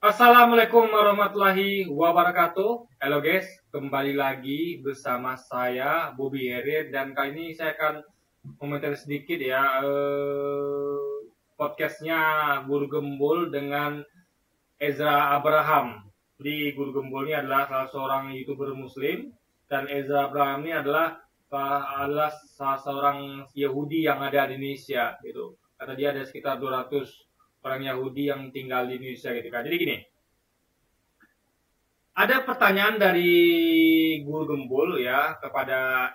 Assalamualaikum warahmatullahi wabarakatuh. Halo guys, kembali lagi bersama saya Bobby Herir dan kali ini saya akan komentar sedikit ya podcastnya Guru Gembul dengan Ezra Abraham. Jadi Guru Gembul ini adalah salah seorang YouTuber Muslim dan Ezra Abraham ini adalah salah seorang Yahudi yang ada di Indonesia gitu. Karena dia ada sekitar 200 orang Yahudi yang tinggal di Indonesia gitu kan. Jadi gini, ada pertanyaan dari Guru Gembul ya kepada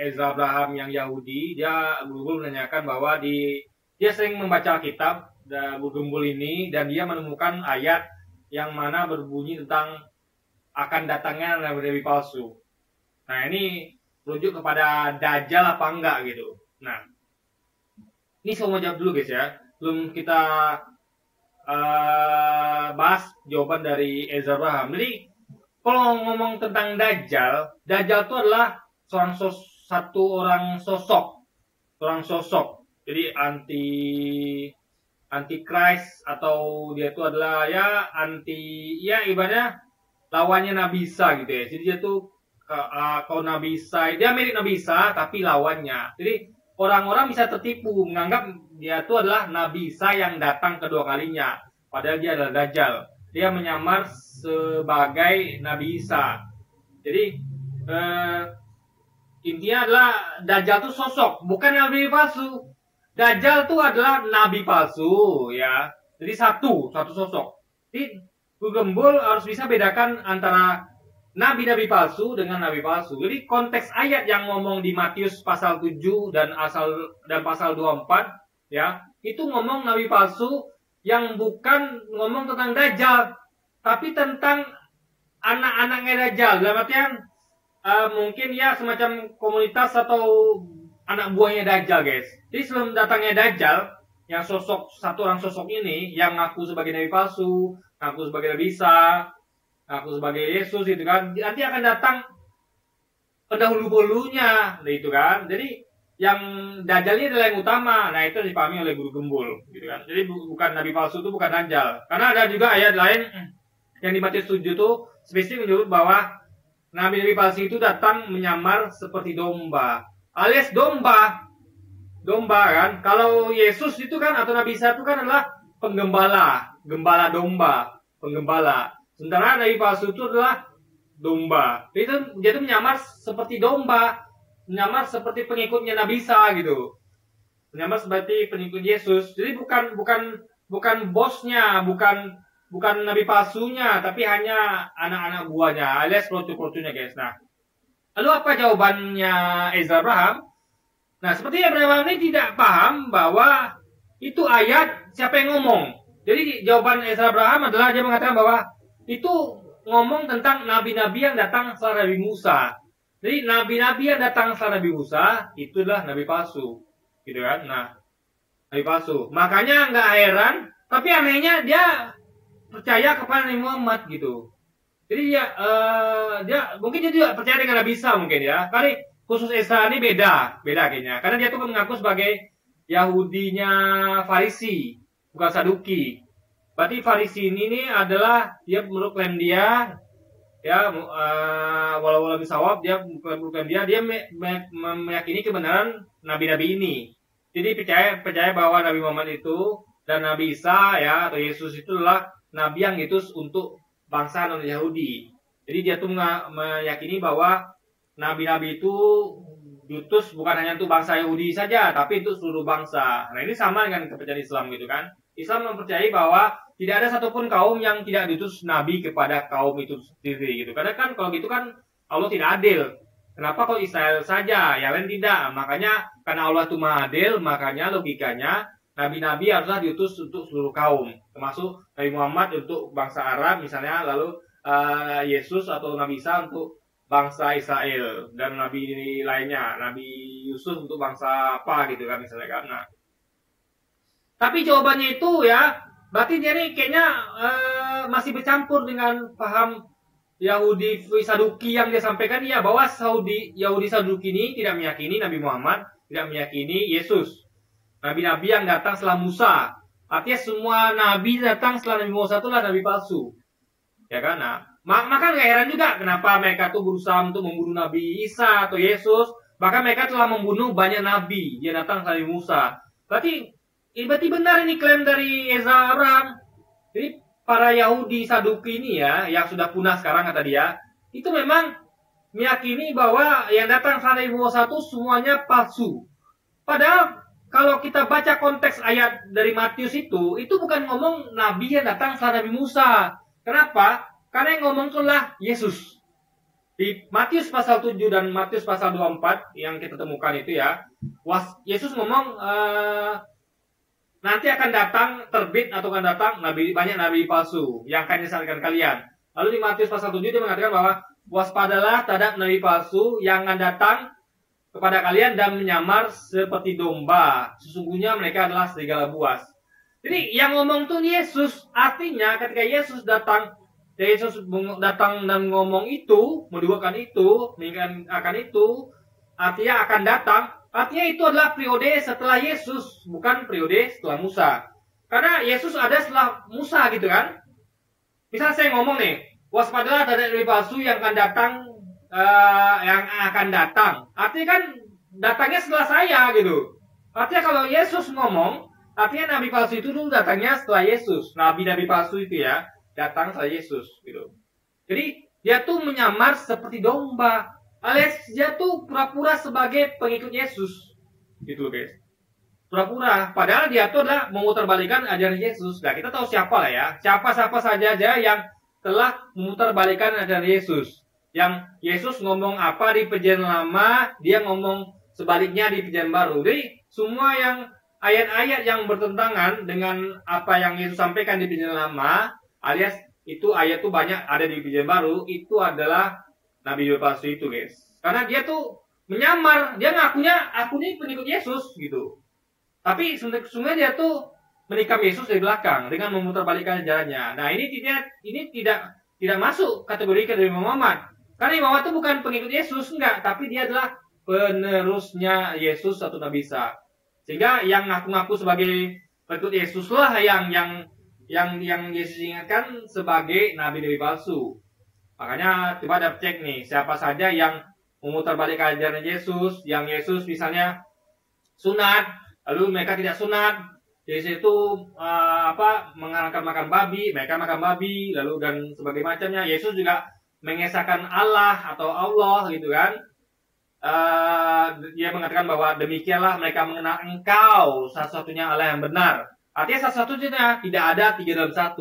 Ezra Abraham yang Yahudi. Guru Gembul menanyakan bahwa dia sering membaca kitab Guru Gembul ini dan dia menemukan ayat yang mana berbunyi tentang akan datangnya nabi palsu. Nah, ini merujuk kepada Dajjal apa enggak gitu. Nah, ini saya mau jawab dulu guys ya, belum kita bahas jawaban dari Ezra Abraham. Jadi kalau ngomong tentang Dajjal itu adalah satu orang sosok. Jadi anti Christ, atau dia itu adalah ya ibaratnya lawannya Nabi Isa gitu ya. Jadi dia tuh kalau Nabi Isa, dia mirip Nabi Isa tapi lawannya. Jadi orang-orang bisa tertipu menganggap dia itu adalah Nabi Isa yang datang kedua kalinya. Padahal dia adalah Dajjal. Dia menyamar sebagai Nabi Isa. Jadi intinya adalah Dajjal itu sosok, bukan Nabi palsu. Dajjal itu adalah Nabi palsu ya. Jadi satu sosok. Jadi Guru Gembul harus bisa bedakan antara nabi-nabi palsu dengan nabi palsu. Jadi konteks ayat yang ngomong di Matius pasal 7 dan pasal 24 ya, itu ngomong nabi palsu yang bukan ngomong tentang Dajjal, tapi tentang anak-anaknya Dajjal. Dalam artian mungkin ya semacam komunitas atau anak buahnya Dajjal, guys. Jadi sebelum datangnya Dajjal, yang satu orang sosok ini yang ngaku sebagai nabi palsu, ngaku sebagai Nabi Isa, aku sebagai Yesus itu kan, nanti akan datang pendahulu-dahulunya itu kan. Jadi yang Dajjal ini adalah yang utama. Nah, itu dipahami oleh Guru Gembul gitu kan. Jadi bukan nabi palsu itu bukan Dajjal. Karena ada juga ayat lain yang di Matius 7 itu spesifik menyebut bahwa nabi-nabi palsu itu datang menyamar seperti domba. Alias domba kan. Kalau Yesus itu kan atau Nabi Isa itu kan adalah gembala domba, penggembala. Sementara nabi palsu itu adalah domba. Dia itu menyamar seperti domba, menyamar seperti pengikutnya Nabi Isa gitu, menyamar seperti pengikut Yesus. Jadi bukan bosnya, bukan nabi palsunya, tapi hanya anak-anak buahnya, alias procu-procunya, guys. Nah, lalu apa jawabannya Ezra Abraham? Nah, seperti Abraham ini tidak paham bahwa itu ayat siapa yang ngomong. Jadi jawaban Ezra Abraham adalah dia mengatakan bahwa itu ngomong tentang nabi-nabi yang datang setelah Nabi Musa. Jadi nabi-nabi yang datang setelah Nabi Musa itulah nabi palsu, gitu kan? Nah, nabi palsu. Makanya nggak heran, tapi anehnya dia percaya kepada Nabi Muhammad gitu. Jadi dia mungkin dia juga percaya dengan Nabi Isa mungkin ya. Kali khusus Isa ini beda kayaknya. Karena dia tuh mengaku sebagai Yahudinya Farisi, bukan Saduki. Berarti Farisi ini adalah dia menurut klaim dia ya walau misawab dia menurut klaim dia meyakini kebenaran nabi-nabi ini. Jadi percaya bahwa Nabi Muhammad itu dan Nabi Isa ya atau Yesus itu adalah nabi yang diutus untuk bangsa non Yahudi. Jadi dia tuh meyakini bahwa nabi-nabi itu diutus bukan hanya untuk bangsa Yahudi saja, tapi untuk seluruh bangsa. Nah, ini sama dengan kepercayaan Islam gitu kan. Islam mempercayai bahwa tidak ada satupun kaum yang tidak diutus nabi kepada kaum itu sendiri gitu. Karena kan kalau gitu kan Allah tidak adil. Kenapa kalau Israel saja, yang lain tidak? Makanya karena Allah itu Maha Adil, makanya logikanya nabi-nabi haruslah diutus untuk seluruh kaum, termasuk Nabi Muhammad untuk bangsa Arab misalnya, lalu Yesus atau Nabi Isa untuk bangsa Israel, dan nabi lainnya, Nabi Yusuf untuk bangsa apa gitu kan misalnya kan. Nah, tapi jawabannya itu ya, berarti dia nih kayaknya masih bercampur dengan paham Yahudi Saduki yang dia sampaikan ya, bahwa Yahudi Saduki ini tidak meyakini Nabi Muhammad, tidak meyakini Yesus, nabi-nabi yang datang setelah Musa. Artinya semua nabi datang setelah Nabi Musa itulah nabi palsu. Ya kan? Nah, maka nggak heran juga kenapa mereka tuh berusaha untuk membunuh Nabi Isa atau Yesus. Bahkan mereka telah membunuh banyak nabi yang datang dari Musa. Berarti benar ini klaim dari Ezra Abraham. Jadi para Yahudi Saduki ini ya, yang sudah punah sekarang kata dia, itu memang meyakini bahwa yang datang dari Musa itu semuanya palsu. Padahal kalau kita baca konteks ayat dari Matius itu bukan ngomong nabi yang datang setelah Nabi Musa. Kenapa? Karena yang ngomong itulah Yesus. Di Matius pasal 7 dan Matius pasal 24 yang kita temukan itu ya, Yesus ngomong nanti akan datang terbit atau akan datang banyak nabi palsu yang akan menyesatkan kalian. Lalu di Matius pasal 7 dia mengatakan bahwa waspadalah terhadap nabi palsu yang akan datang kepada kalian dan menyamar seperti domba. Sesungguhnya mereka adalah serigala buas. Jadi yang ngomong tuh Yesus. Artinya ketika Yesus datang dan ngomong itu, menduakan itu, menginginkan akan itu, artinya akan datang. Artinya itu adalah periode setelah Yesus, bukan periode setelah Musa. Karena Yesus ada setelah Musa gitu kan. Misal saya ngomong nih, waspadalah terhadap nabi palsu yang akan datang. Artinya kan datangnya setelah saya gitu. Artinya kalau Yesus ngomong, artinya nabi palsu itu dulu datangnya setelah Yesus. Nabi-nabi palsu itu ya datang setelah Yesus gitu. Jadi dia tuh menyamar seperti domba, alias dia tuh pura-pura sebagai pengikut Yesus. Gitu loh guys. Pura-pura, padahal dia tuh adalah memutarbalikkan ajaran Yesus. Nah, kita tahu siapa lah ya. Siapa saja aja yang telah memutarbalikkan ajaran Yesus. Yang Yesus ngomong apa di perjanjian lama, dia ngomong sebaliknya di perjanjian baru. Jadi semua yang ayat-ayat yang bertentangan dengan apa yang Yesus sampaikan di perjanjian lama, alias itu ayat tuh banyak ada di perjanjian baru, itu adalah nabi palsu itu guys. Karena dia tuh menyamar, dia ngakunya pengikut Yesus gitu. Tapi sebenarnya dia tuh menikam Yesus dari belakang dengan memutarbalikkan ajarannya. Nah ini tidak masuk kategori dari Muhammad. Karena Imam Muhammad itu bukan pengikut Yesus, enggak, tapi dia adalah penerusnya Yesus atau Nabi Isa. Sehingga yang ngaku-ngaku sebagai pengikut Yesus lah yang Yesus ingatkan sebagai nabi-nabi palsu. Makanya coba ada cek nih, siapa saja yang memutarbalikkan ajaran Yesus, yang Yesus misalnya sunat, lalu mereka tidak sunat. Di situ mengarangkan makan babi, mereka makan babi, lalu dan sebagainya macamnya. Yesus juga mengesahkan Allah atau Allah gitu kan. Dia mengatakan bahwa demikianlah mereka mengenal engkau satu-satunya Allah yang benar. Artinya satu-satunya tidak ada 3 dalam 1.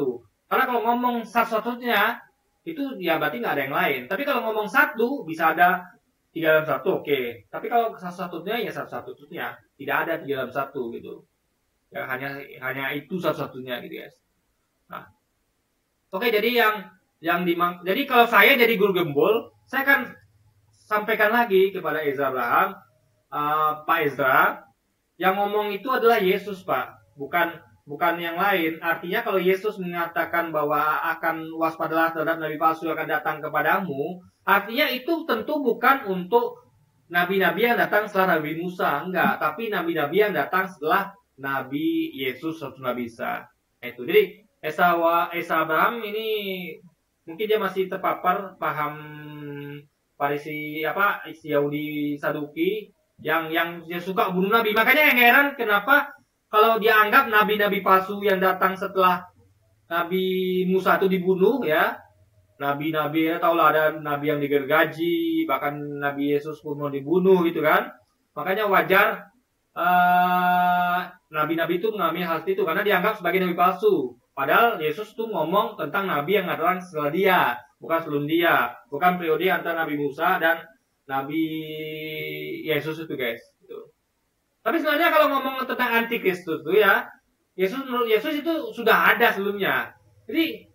Karena kalau ngomong satu-satunya itu ya berarti nggak ada yang lain. Tapi kalau ngomong satu bisa ada 3 dalam 1, oke. Tapi kalau satu-satunya ya satu-satunya, tidak ada 3 dalam 1 gitu. Ya hanya itu satu-satunya gitu guys. Nah, oke, jadi jadi kalau saya jadi guru gembul, saya akan sampaikan lagi kepada Ezra Abraham, Pak Ezra, yang ngomong itu adalah Yesus Pak, bukan yang lain. Artinya kalau Yesus mengatakan bahwa akan waspadalah terhadap nabi palsu akan datang kepadamu, artinya itu tentu bukan untuk nabi-nabi yang datang setelah Nabi Musa, enggak, tapi nabi-nabi yang datang setelah Nabi Yesus atau Nabi Isa. Itu. Jadi Esa Abraham ini mungkin dia masih terpapar paham Farisi Yahudi Saduki yang suka bunuh nabi. Makanya yang heran kenapa kalau dia anggap nabi-nabi palsu yang datang setelah Nabi Musa itu dibunuh ya. Nabi-nabi ya tahulah ada nabi yang digergaji, bahkan Nabi Yesus pun mau dibunuh gitu kan. Makanya wajar nabi-nabi itu mengalami hal itu karena dianggap sebagai nabi palsu. Padahal Yesus tuh ngomong tentang nabi yang datang setelah dia, bukan sebelum dia, bukan periode antara Nabi Musa dan Nabi Yesus itu guys. Gitu. Tapi sebenarnya kalau ngomong tentang antikristus itu ya, menurut Yesus itu sudah ada sebelumnya. Jadi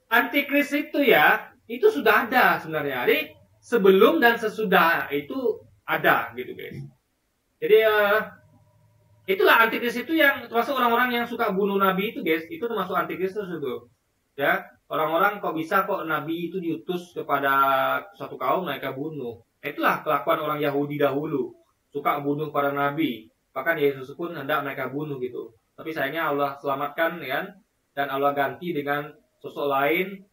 antikris itu ya, itu sudah ada sebenarnya. Jadi sebelum dan sesudah itu ada gitu guys. Jadi itulah antikris itu yang termasuk orang-orang yang suka bunuh nabi itu guys, itu termasuk antikristus itu. Ya, orang-orang kok nabi itu diutus kepada suatu kaum mereka bunuh. Itulah kelakuan orang Yahudi dahulu, suka bunuh para nabi. Bahkan Yesus pun hendak mereka bunuh gitu. Tapi sayangnya Allah selamatkan ya kan, dan Allah ganti dengan sosok lain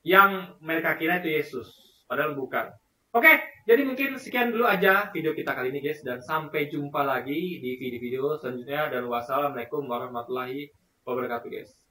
yang mereka kira itu Yesus, padahal bukan. Oke, jadi mungkin sekian dulu aja video kita kali ini guys, dan sampai jumpa lagi di video-video selanjutnya, dan wassalamualaikum warahmatullahi wabarakatuh guys.